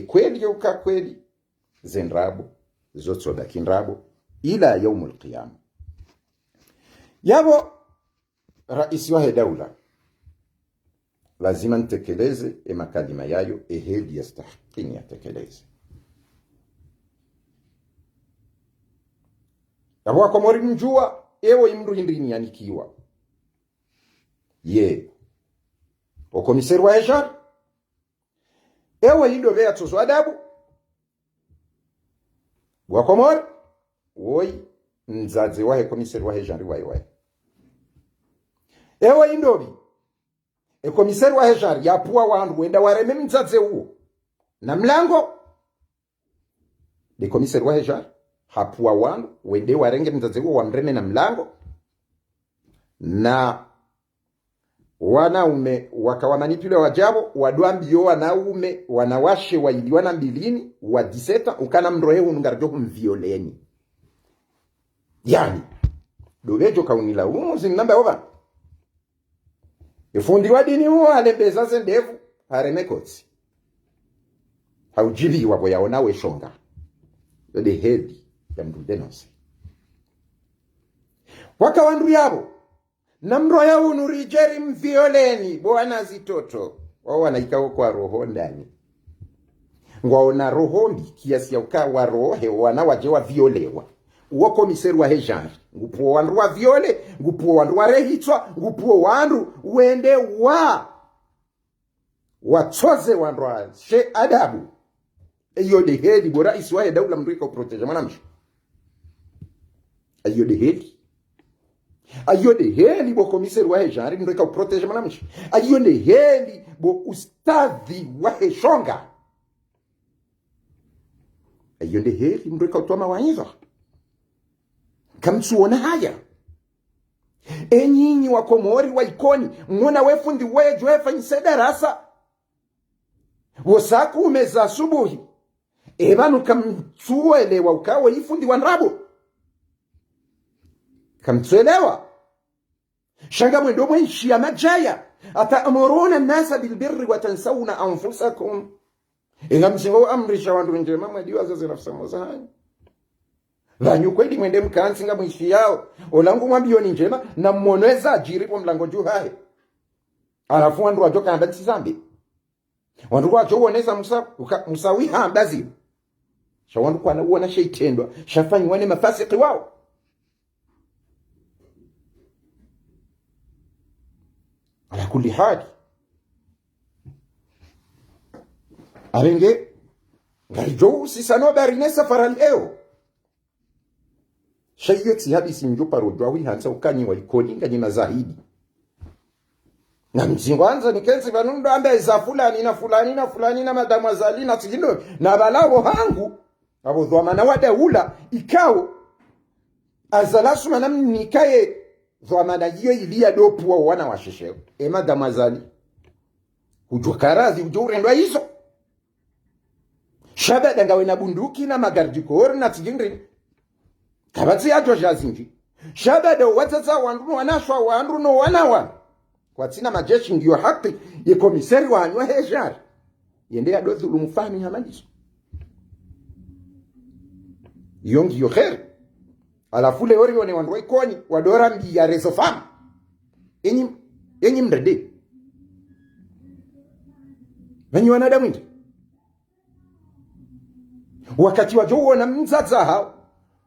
kweli yuka kweli zendrabo zotso da kindrabo ila yaumul qiyam yabo raisi wa daula lazima ntekeleze makalima yayo ehedi yastahqini yatekeleze Yabwa kwa mori mjua ewo imru hindrini yanikiwa ye o komiseri wa hejar ewo hindo vea tozo adabu wa kwa mori woi nzaze wahe komiseri wa hejar wae ewo hindo vi komiseri wa hejar yapuwa wandu wenda wareme mzaze uo na mlango de komiseri wa hejar hapuwa wandu wende warenge mzaze uo wamreme na mlango na wanaume wakawamanipule wajabo waduambio wanaume wanawashe wailiwana mbilini wa diseta ukana mrohe unungarjo kumvioleni yani dovejo kaunila umuzi namba ova ifundi wa dini huo alembeza zendevu haremekotsi haujibi wabo yaona weshonga yode hedi ya mdu denonse waka wandu yabo na mro ya unurijeri mvioleni bwana zitoto wao wanaikao kwa roho ndani ngwaona roho mbi kiasi ya uka wa rohe wana wajewa violewa uwo komiseri wa hejar ngupuo wandu wa viole ngupuo wandu wa rehitwa ngupuo wandu wende watoze wandu wa she adabu eyo de hedi bora iswahe daula mruika uproteja mwanamshu eyo de hedi ayode heli bo komiseri wa hejari mruika uproteja mwanamshu ayode heli bo ustadhi wa heshonga ayode heli mruika utoma wa hizo kamsuona haya enyinyi wa komori wa ikoni mwona wefundi wejo wefanyise darasa wosaku umeza asubuhi ebanu kamsuelewa ukawa ifundi wa nrabo kamsuelewa shanga mwendo mwenshi ya majaya ataamuruna nasa bilbirri watansawna anfusakum inga msingo amrisha wandu njema mwediwa zaze nafsa mozahanyi vanyu kweli mwende mkansi nga mwishi yao olangu mwambioni njema na mmoneza ajiripo mlango juu hae alafu wandu wajoka handati zambi wandu wajo uoneza musawi handazi sha wandu kwa na uona sheitendwa shafanyi wane mafasiki wao ala kuli hadi arenge ngarijo sisano barine safara leo shayeti habisi njopa rodwawi hansa ukanyi wa ikoni ngani mazahidi na mzingwanza nikenzi vanundo ambe za fulani na fulani na fulani na madamu azali na tigindo na balawo hangu abo dhwamana wadaula ikao azalasu manam nikaye dhwamana hiyo ilia dopu wa wana washesheo madamu azali hujukarazi ujurendwa hizo shabada ngawe na bunduki na magardikori na tigindri kabatsi yato jazinji shabada watata wandu wanashwa wandu no wanawa kwa tina majeshi ngiyo haki ye komiseri wa anywa hejar yende ya dozi ulumfani hamadiso yongi yo khair alafu le ori one wandu ikoni wadora mbi ya reso fam enyi mrede wenye wanadamu ndi wakati wajo na mzaza hao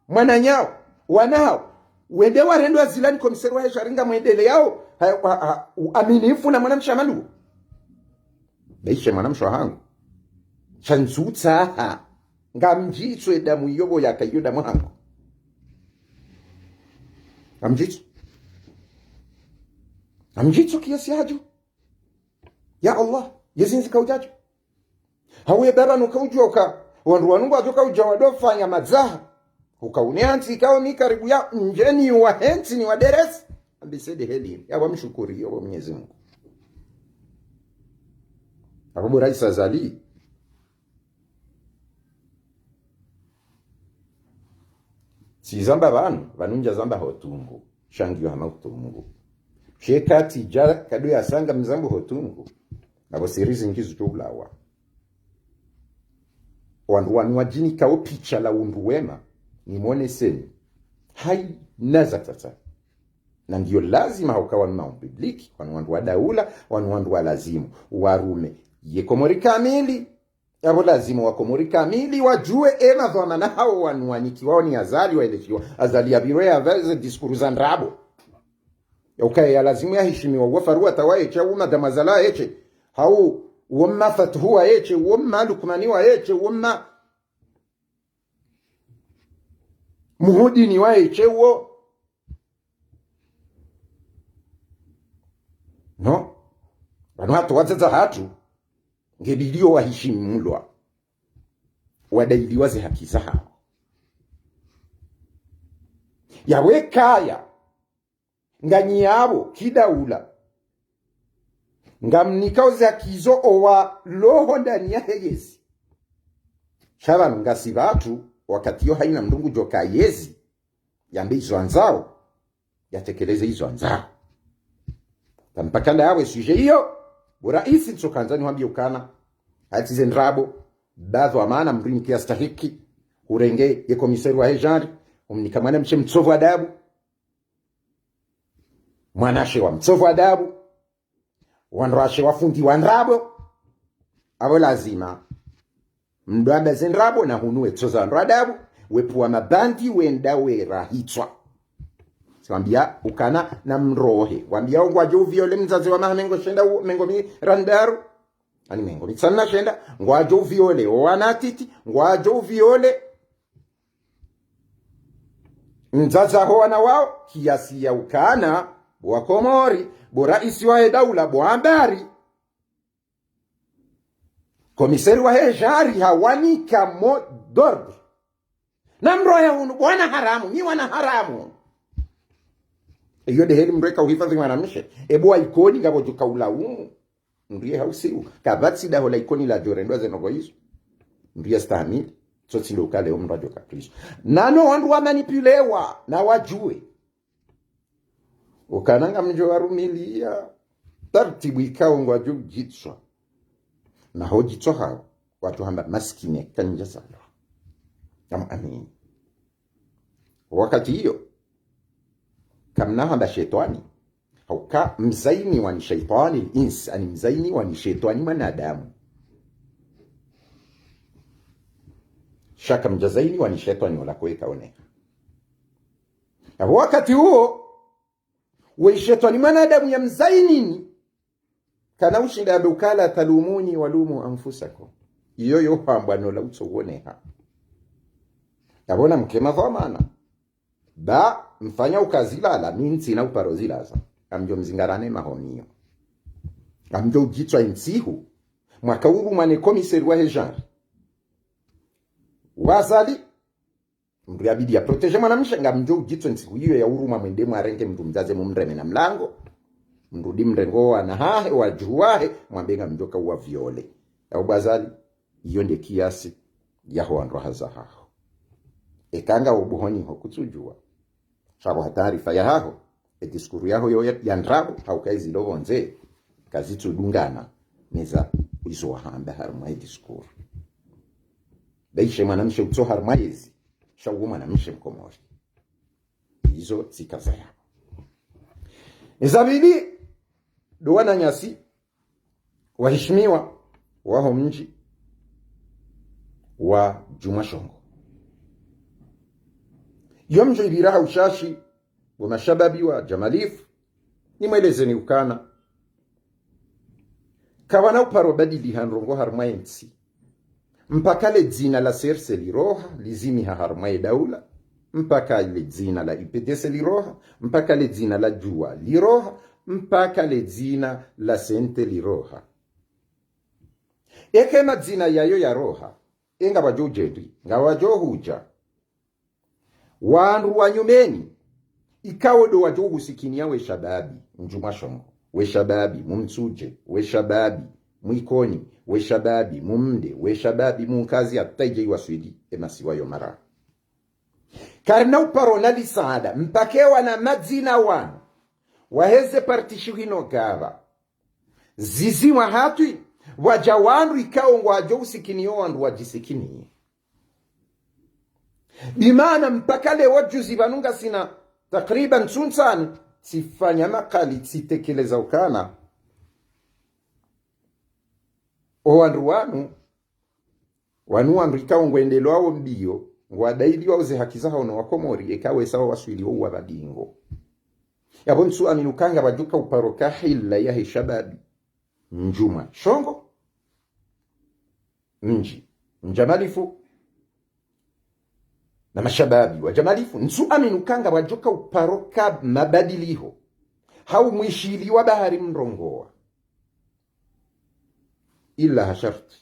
mwana nyao wanao wende warendo azilani komisari wa sharinga mwendele yao aminifu na mwanamsha malu beishe mwanamsha hangu chanzutsa ngamjitswe damu yobo yakayo damu hangu amjitsu kiasi hajo ya Allah yezinzi kaujajo hawe baba nukaujoka wandu wanungu atoka ujawa fanya mazaha ukauneanti ikawa mi karibu ya njeni wa henti ni waderesi ambisede heli ya wamshukuri ya wa Mwenyezi Mungu akabu Rais Azali si zamba vanunja zamba hotungu shangi wa mautungu shekati ja kadu ya sanga mzambu hotungu nabo sirizi ngizu tublawa wandu wajini kao picha la undu wema ni mwone seni hai naza tata na ndiyo lazima haukawa maupubliki wandu wa daula wandu wa lazimu warume yekomori kamili yabo lazima wakomori kamili wajue ema dhamana hao waniki wao ni azali waelekiwa azali ya biro ya vaze diskuru za nrabo okay ya lazimu ya heshimiwa wafarua tawaye cha madamazala eche hau wama fathuwa eche wama lukmaniwa eche wama muhudi ni wa eche wo no banu hatu wateza hatu ngedilio wa heshimu mulwa wadailiwa ze haki zao yawe kaya nganyi yabo kidaula ngamnikao za kizo owa loho ndani ya hegezi shaba ngasi batu wakati yo haina mdungu joka yezi yambe izo anzao yatekeleze izo anzao tampakanda yawe suje hiyo uraisi tsokanzani wambie ukana hatize nrabo badho amana mrini kia stahiki urenge ye komisari wa hejari umnikamana mche mtsovu adabu mwanashe wa mtsovu adabu wanrashe wafundi wanrabo abo lazima mdwamba zenrabo na hunue tsoza nradabu wepuwa mabandi wenda we rahitswa wambia ukana na mrohe wambia ngwaje uviole mzazi wa mahamengo shenda mengo mi randaru ani mengo mitsana shenda ngwaje uviole wanatiti ngwaje uviole mzaza ho wana wao kiasi ya ukana wa Komori bora isi wa daula boambari komisari wa hejari hawani kamo dorbi na mrohe unu wana haramu ni wana haramu iyo de heli mreka uhifadhi mwanamshe ebo ikoni ngabo jukaula ndiye hausiu kabatsi da hola ikoni la jorendo zenogo hizo ndiye stamili tsotsi lokale omrajo kakristo nano wandu wa manipulewa na wajue ukananga mjo warumilia tartibu ikao ngwaju jitswa na hojitswa hao watu hamba maskine kanja sana amin wakati hiyo kamnaha ba shetani hauka mzaini wa shaitani ins ani mzaini wa shetani mwanadamu shaka mjazaini wa shetani wala kuweka oneka na wakati huo wa shetani mwanadamu ya mzaini kana ushinda dukala talumuni walumu anfusakum yoyo pambwa no la utsowoneha yabona mkema dhamana ba mfanya ukazilala minsi na uparozilaza amjo mzingarane mahonio amjo ujitswa insihu mwaka uru mwane komisari wa hejari wazali mdu ya bidi ya protege mwanamsha nga mjo ujitswa insihu hiyo ya uru mwende mwarenge mdu mzaze mumreme na mlango mdu di mrengo wa nahahe wa juwahe mwambenga mjoka uwa viole ya ubazali iyo nde kiasi yaho wanroha za haho ekanga ubuhoni ho kutsujua sabu hatarifa ya haho ediskuru yaho yo ya ndrabo haukaizi lovo nze kazitu dungana neza izo wahamba harma ediskuru beishe mwanamshe utso harma yezi shawo mwanamshe mkomori. Hizo zikaza yao. Izabili duwana nyasi waheshimiwa waho mji wa Juma Shongo. Yomjo ibiraha ushashi wa mashababi wa Jamalifu ni mwelezeni ukana kawana uparo badili hanrongo harmaye nsi mpaka le dzina la serse liroha lizimi harmaye daula mpaka le dzina la IPDC liroha mpaka le dzina la jua liroha mpaka le dzina la sente liroha. Eke madzina yayo ya roha enga wajo jedri nga wajo huja wandu wanyumeni ikawo do wajo husikinia we shababi Juma Shongo, we shababi mumtsuje, we shababi mwikoni, we shababi mumde, we shababi munkazi ataije waswidi emasiwa yo mara karna uparo na lisada mpakewa na madzina wanu waheze partishuhino gava zizi wa hatui waja wandu ikawo ngwajo usikinio wandu wajisikini bimana mpaka le wajuzi vanunga sina takriban sunsan sifanya makali tsitekeleza ukana owandu wandu ikawo ngwendelo awo mbio ngwadaidi wauze hakiza hono wakomori ekawe sawa waswili wo wabadingo yabo nsu aminukanga bajuka uparoka hilla ya shababi Juma Shongo mji Jamalifu na mashababi wa Jamalifu nsu aminukanga bajuka uparoka mabadiliho hau mwishili wa bahari mrongoa illa hasharti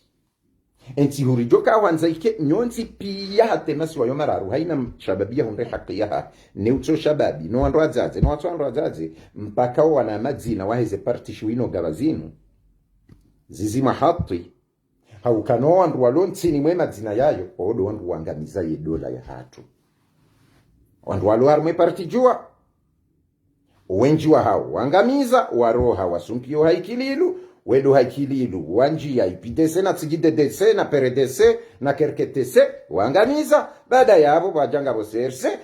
enti hurijoka wanzaike nyonzi pia hatemasi wayo mararu haina shababia hunde haqiyaha neutso shababi no wandu azaze no watu wandu azaze mpaka wana madzina waheze partishuino gavazinu zizima hati haukano wandu walontsini mwe madzina yayo odo wandu wangamiza ye dola ya hatu wandu waluharumwe partijua wenji wa hao wangamiza waroha wasumpio haikililu wedo haikililu wanji ya IPDC na TSGDDC na PRDC na KRKTC wangamiza baada ya hapo wajanga boserse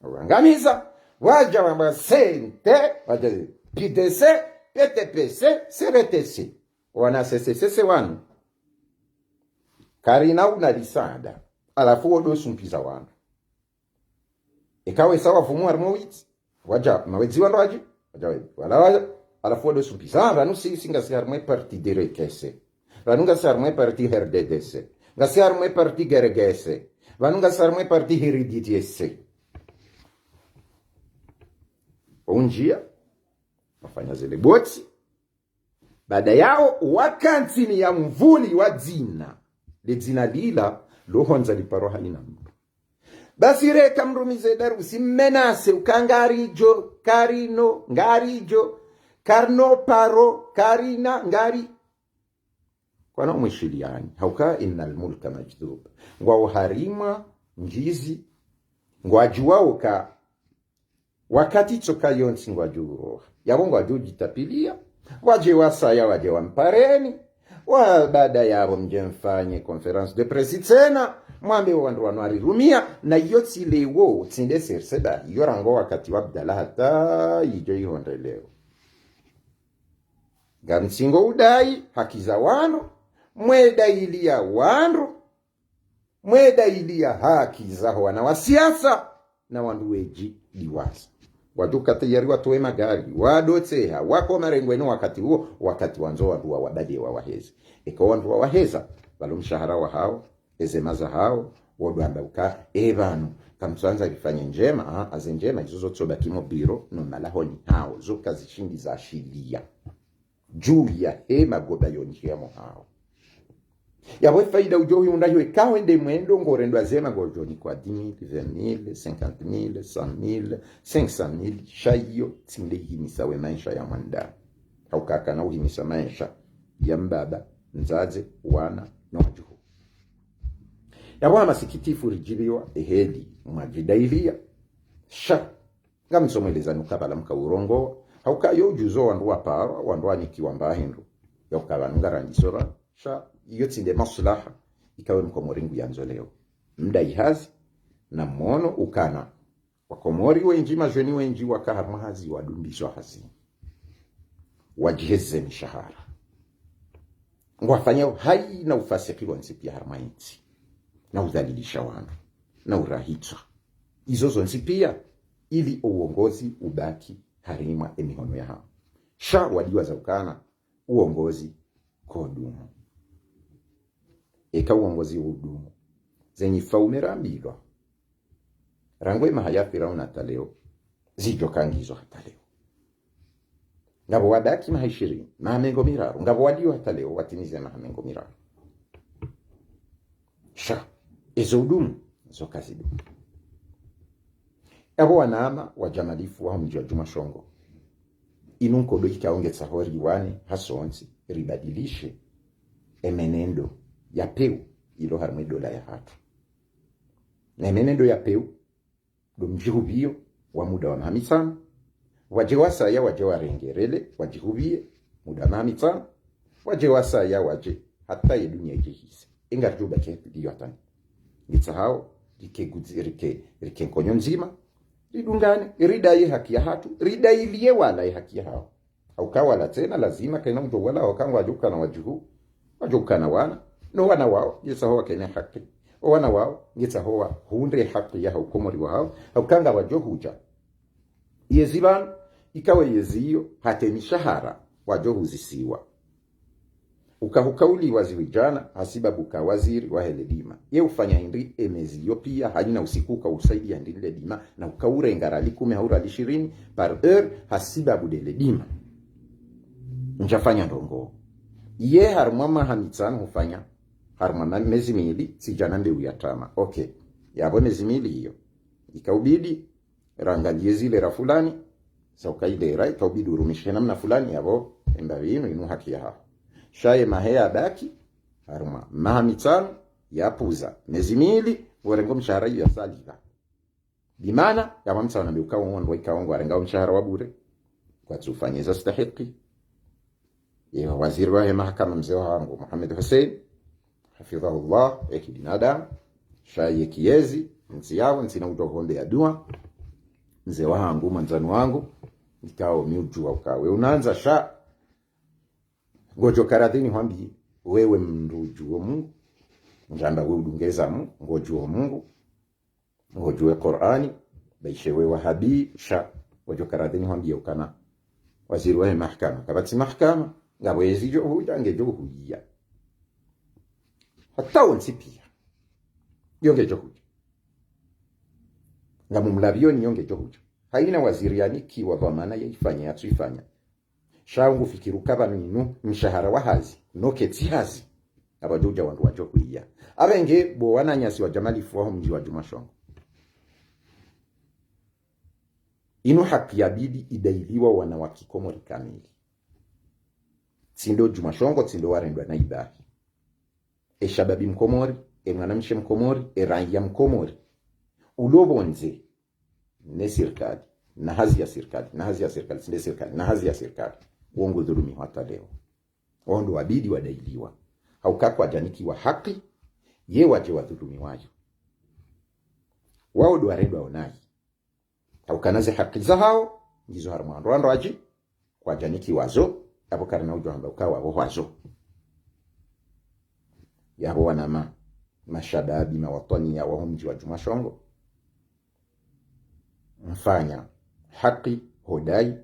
wangamiza waja wamba sente waja PDC PTPC CRTC wana CCC wanu karina unalisada alafu wodo sumpiza wanu ikawe sawa fumu harmowitz waja mawezi wandoaji waja wala alafu wodo sumpiza ranu singa si harmwe parti direkese ranunga sarmwe parti herdedese ngasi harmwe parti geregese vanunga sarmwe parti hereditiese unjia wafanya zile boti baada yao wakantini ya mvuli wa dzina le dzina lila lohonza liparo halina mtu basi reka mrumize darusi menase ukangarijo karino ngarijo karno paro karina ngari kwa na mwishiliani hauka innal mulka majdub ngwa uharima njizi ngwa juwao ka wakati tsoka yonsi ngwa juroha yabo ngwa jitapilia waje wasaya waje wampareni wa baada yabo mjemfanye conference de presse tena mwambe wandu wanwari rumia na yotsi lewo tsinde serseda yorango wakati wa Abdallah hata yijo yihonde leo gamsingo udai hakiza wano mweda ilia wandu mweda ilia haki za wana wa siasa na wandu weji liwasa waduka tayari watoe magari wadotseha wako marengweno wakati huo wakati wanzo wandu wa wabadi wa wahezi eko wandu wa waheza balo mshahara wa hao ezemaza hao wodwamba uka evanu kamtsanza lifanye njema azenjema izozo tsoba kimo biro no malahoni hao zoka zishindi za shilia juu ya hema goba yonjemo hao yabo faida ujohi undayo ikawe nde mwendo ngorendo azema gojoni kwa 10,000 20,000 50,000 100,000 500,000 shayo tsinde himisa we maisha ya mwanda au kaka na uhimisa maisha ya mbaba nzaze wana na wajuhu yabo masikitifu rijiliwa ehedi mwajidailia sha ngamsomweleza nukabala mkaurongo hauka yo juzo wandu wandu anyikiwa mbahindu yokaba nungarandisora sha iyo tsinde maslaha ikawe mkomoringu yanzo leo mda ihazi na mono ukana wakomori wenji majweni wenji wakaharma hazi wadumbishwa hazi wajiheze mishahara ngwafanya hai na ufasiki wansi pia harma inti na udhalilisha wanu na urahitwa izo zonsi pia ili uongozi ubaki harima emihono ya hao sha wadiwa za ukana uongozi kodumu eka uongozi udumu zenye faumera mbilwa rangwe mahaya Firauna hata leo zijo kangizo hata leo ngabo wadaki mahishiri mahamengo miraru ngabo wadiwa hata leo watimize mahamengo miraru sha ezo udumu zo kazi dumu abo wanama wajamalifu wa mji wa Juma Shongo inunko do ikaongetsa hori wane hasonzi ribadilishe emenendo ya peu ilo harmwe dola ya hatu na emenendo ya peu do mjihubio wa muda wa mahamisana wajewasa ya waje warengerele wajihubie muda wa mahamisana wajewasa ya waje hata ya dunia ijihise ingarjuba ke diyo hatani ngitsa hao rike nkonyo nzima ridungane ridai haki ya hatu ridai liye wala haki ya hao au kawala tena lazima kaina mtu wala wakangwa wajuka na wajuhu wajuka na wana no wana wao yesa hoa kaina haki wana wao yesa hoa hunde haki ya hukomori wao au kanga wajuhuja yeziban ikawe yeziyo hate mishahara wajuhu zisiwa ukahukauli waziwijana hasibabu ka waziri wa heledima ye ufanya hindi emeziyo pia hajina usikuka usaidia hindi ledima na ukaure ngarali 10 haura 20 par heure hasibabu de ledima njafanya ndongo ye harmama hamitsan hufanya harmama mezi mili sijana nde uyatama okay yabo mezi mili hiyo ikaubidi rangalie zile ra fulani sa ukaidera ikaubidi urumishe namna fulani yabo embavino inu haki ya hao shaye mahea baki haruma mahamitano yapuza mezi mili warengo mshahara ya salika bimana ya mamsa wana miuka wangu ikaongo warenga mshahara wa bure kwa tufanyeza stahiki ya waziri wa mahakama mzee wangu Muhammad Hussein hafidhahullah eki binadamu shaye kiezi nzi yao nzina udohombe ya dua mzee wangu manzanu wangu ikao miujua ukawe unaanza sha ngojo karadhini hwambi wewe mrujuo Mungu njanda wewe udungeza Mungu ngojuo Mungu ngojue Qur'ani baishe wewe wahabi sha ngojo karadhini hwambi ukana waziri wa mahakama kabati mahakama ngabwezi jo huja ngejo huja hata wonsipia yongejo huja ngamumlabio ni yongejo huja haina waziri yani kiwa dhamana yaifanya atuifanya shaungu fikiru kaba ninu mshahara wa hazi noketi hazi abajuja wandu wajo kuia abenge bo wananyasi wa jamalifu wa mji wa Juma Shongo inu haki ya bidi idailiwa wanawaki komori kamili tindo Juma Shongo tindo warendwa na ibahi shababi mkomori mwanamshe mkomori raia mkomori ulobonze ne serikali na hazi ya serikali na hazi ya serikali sinde serikali na hazi ya serikali uongo dhulumi hata leo ondo wabidi wadailiwa haukakwa janiki wa haki ye waje wadhulumi wajo wao ndo warendwa onai haukanaze haki za hao ngizo harmando andoaji kwa janiki wazo hapo karana ujo amba ukawa wazo yabo wanama mashababi na watani ya wahumji wa Juma Shongo mfanya haki hodai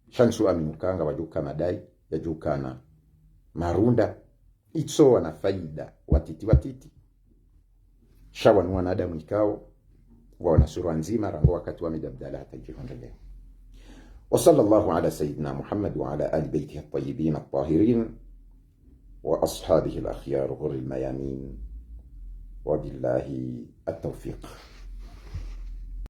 shansu aminukanga wajuka madai yajukana marunda itso wana faida watiti shawa ni wanadamu ikao wana sura nzima rango wakati wa midabdala hatajihondelea wa sallallahu ala sayyidina Muhammad wa ala ali baytihi at-tayyibin at-tahirin wa ashabihi al-akhyar ghurri al-mayamin wa billahi at-tawfiq.